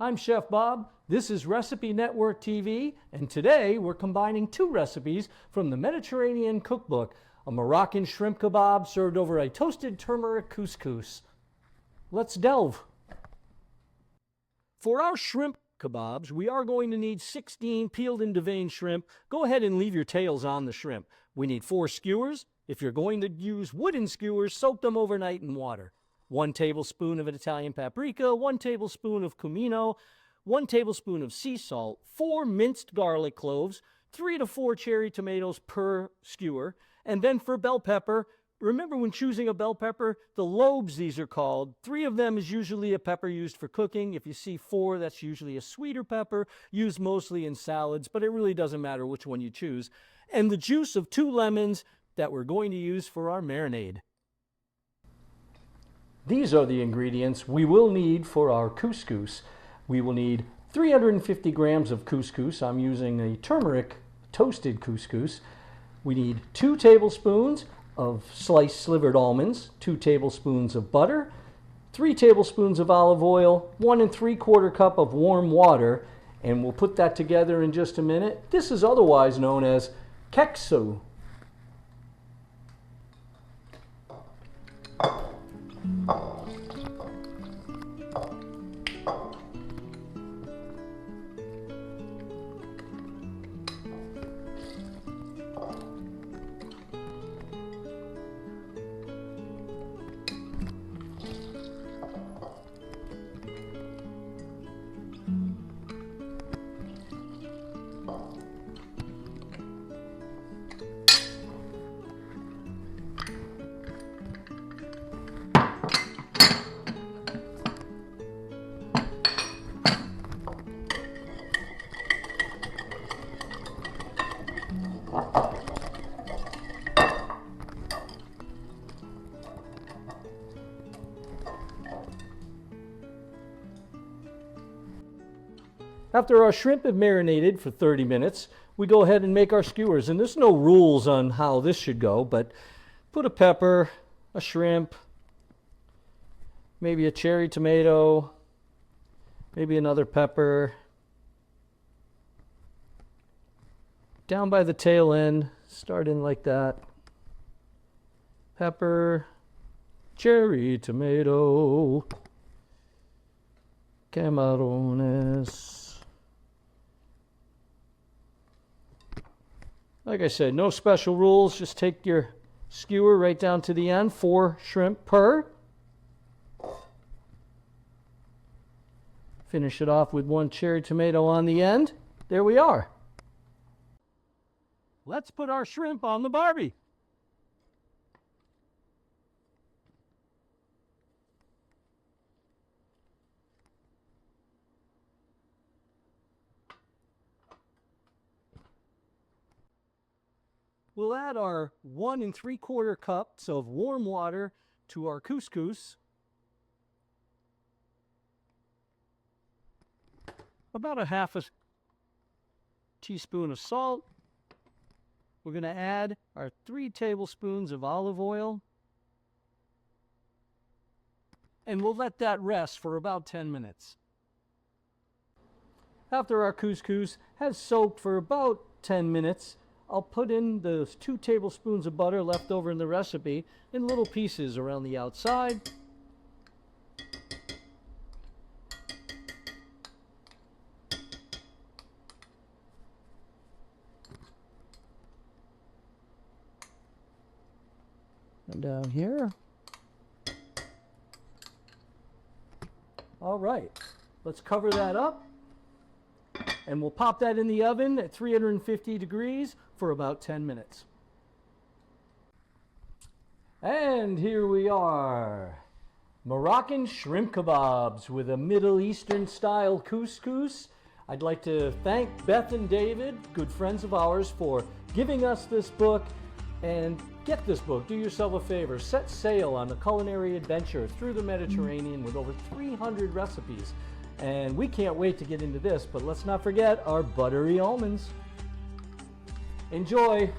I'm Chef Bob. This is Recipe Network TV, and today we're combining two recipes from the Mediterranean cookbook, a Moroccan shrimp kebab served over a toasted turmeric couscous. Let's delve. For our shrimp kebabs, we are going to need 16 peeled and deveined shrimp. Go ahead and leave your tails on the shrimp. We need 4 skewers. If you're going to use wooden skewers, soak them overnight in water. 1 tablespoon of Italian paprika, 1 tablespoon of cumino, 1 tablespoon of sea salt, 4 minced garlic cloves, 3 to 4 cherry tomatoes per skewer. And then for bell pepper, remember when choosing a bell pepper, the lobes these are called. 3 of them is usually a pepper used for cooking. If you see 4, that's usually a sweeter pepper, used mostly in salads, but it really doesn't matter which one you choose. And the juice of 2 lemons that we're going to use for our marinade. These are the ingredients we will need for our couscous. We will need 350 grams of couscous. I'm using a turmeric toasted couscous. We need 2 tablespoons of sliced slivered almonds, 2 tablespoons of butter, 3 tablespoons of olive oil, 1 3/4 cup of warm water, and we'll put that together in just a minute. This is otherwise known as keksu. After our shrimp have marinated for 30 minutes, we go ahead and make our skewers. And there's no rules on how this should go, but put a pepper, a shrimp, maybe a cherry tomato, maybe another pepper. Down by the tail end, start in like that. Pepper, cherry tomato, camarones. Like I said, no special rules. Just take your skewer right down to the end, 4 shrimp per. Finish it off with 1 cherry tomato on the end. There we are. Let's put our shrimp on the Barbie. We'll add our 1 3/4 cups of warm water to our couscous. About a 1/2 teaspoon of salt. We're going to add our 3 tablespoons of olive oil. And we'll let that rest for about 10 minutes. After our couscous has soaked for about 10 minutes, I'll put in those 2 tablespoons of butter left over in the recipe in little pieces around the outside. And down here. All right, let's cover that up. And we'll pop that in the oven at 350 degrees for about 10 minutes. And here we are. Moroccan shrimp kebabs with a Middle Eastern style couscous. I'd like to thank Beth and David, good friends of ours, for giving us this book. And get this book, do yourself a favor, set sail on a culinary adventure through the Mediterranean with over 300 recipes. And we can't wait to get into this, but let's not forget our buttery almonds. Enjoy!